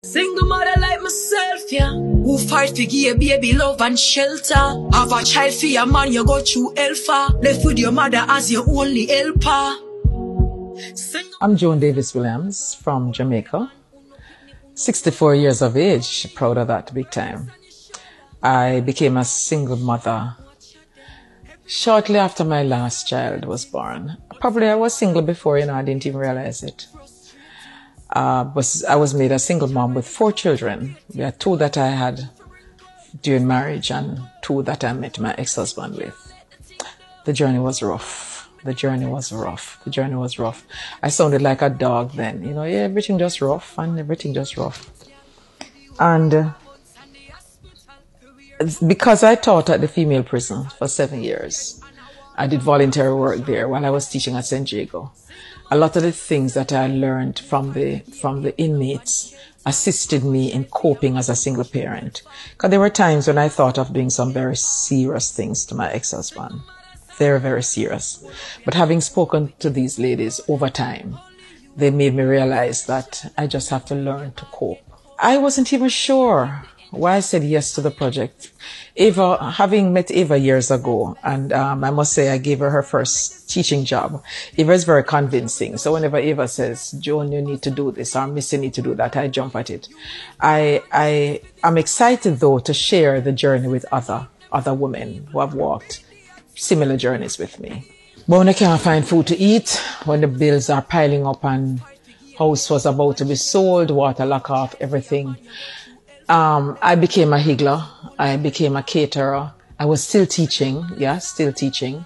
Single mother like myself, yeah, who fight to give baby love and shelter. Have a child for your man, you go through hellfire. Left with your mother as your only helper. I'm Joan Davis Williams from Jamaica, 64 years of age, proud of that big time. I became a single mother shortly after my last child was born. Probably I was single before, I didn't even realize it. I was made a single mom with 4 children. There are 2 that I had during marriage and 2 that I met my ex-husband with. The journey was rough. The journey was rough. The journey was rough. I sounded like a dog then. Everything just rough and everything just rough. And because I taught at the female prison for 7 years, I did voluntary work there while I was teaching at St. Jago. A lot of the things that I learned from the inmates assisted me in coping as a single parent. Because there were times when I thought of doing some very serious things to my ex-husband. Very, very serious. But having spoken to these ladies over time, they made me realize that I just have to learn to cope. I wasn't even sure why I said yes to the project. Eva, having met Eva years ago, and I must say I gave her first teaching job. Eva is very convincing. So whenever Eva says, Joan, you need to do this, or Miss, you need to do that, I jump at it. I'm excited though to share the journey with other women who have walked similar journeys with me. But when I can't find food to eat, when the bills are piling up and house was about to be sold, water lock off, everything, I became a higgler. I became a caterer. I was still teaching. Still teaching.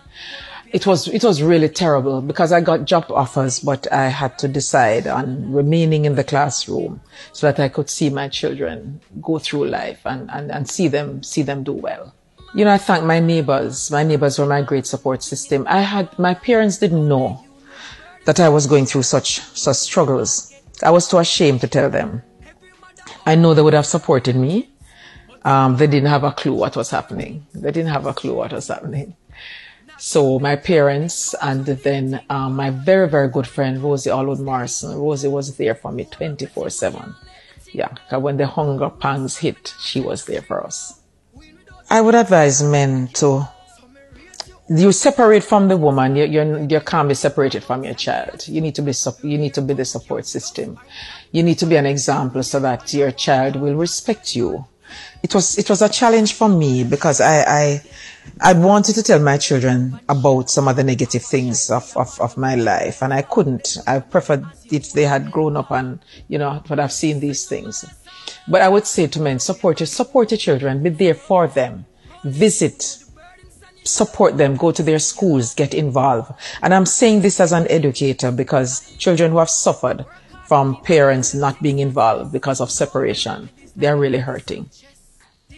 It was really terrible because I got job offers, but I had to decide on remaining in the classroom so that I could see my children go through life and see them do well. I thank my neighbors. My neighbors were my great support system. My parents didn't know that I was going through such struggles. I was too ashamed to tell them. I know they would have supported me. They didn't have a clue what was happening. So my parents and then my very, very good friend, Rosie Allwood Morrison. Rosie was there for me 24/7. Because when the hunger pangs hit, she was there for us. I would advise men you separate from the woman. You can't be separated from your child. You need to be the support system. You need to be an example so that your child will respect you. It was a challenge for me because I wanted to tell my children about some of the negative things of my life, and I couldn't. I preferred if they had grown up and would have seen these things. But I would say to men, support your children, be there for them, visit, support them, go to their schools, get involved. And I'm saying this as an educator because children who have suffered from parents not being involved because of separation, they're really hurting.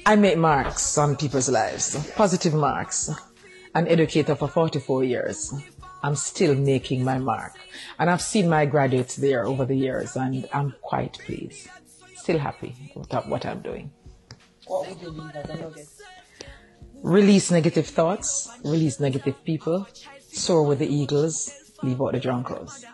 I make marks on people's lives, positive marks. An educator for 44 years. I'm still making my mark. And I've seen my graduates there over the years and I'm quite pleased. Still happy with what I'm doing. What would you leave as a nugget? Release negative thoughts, release negative people, soar with the eagles, leave out the drunkards.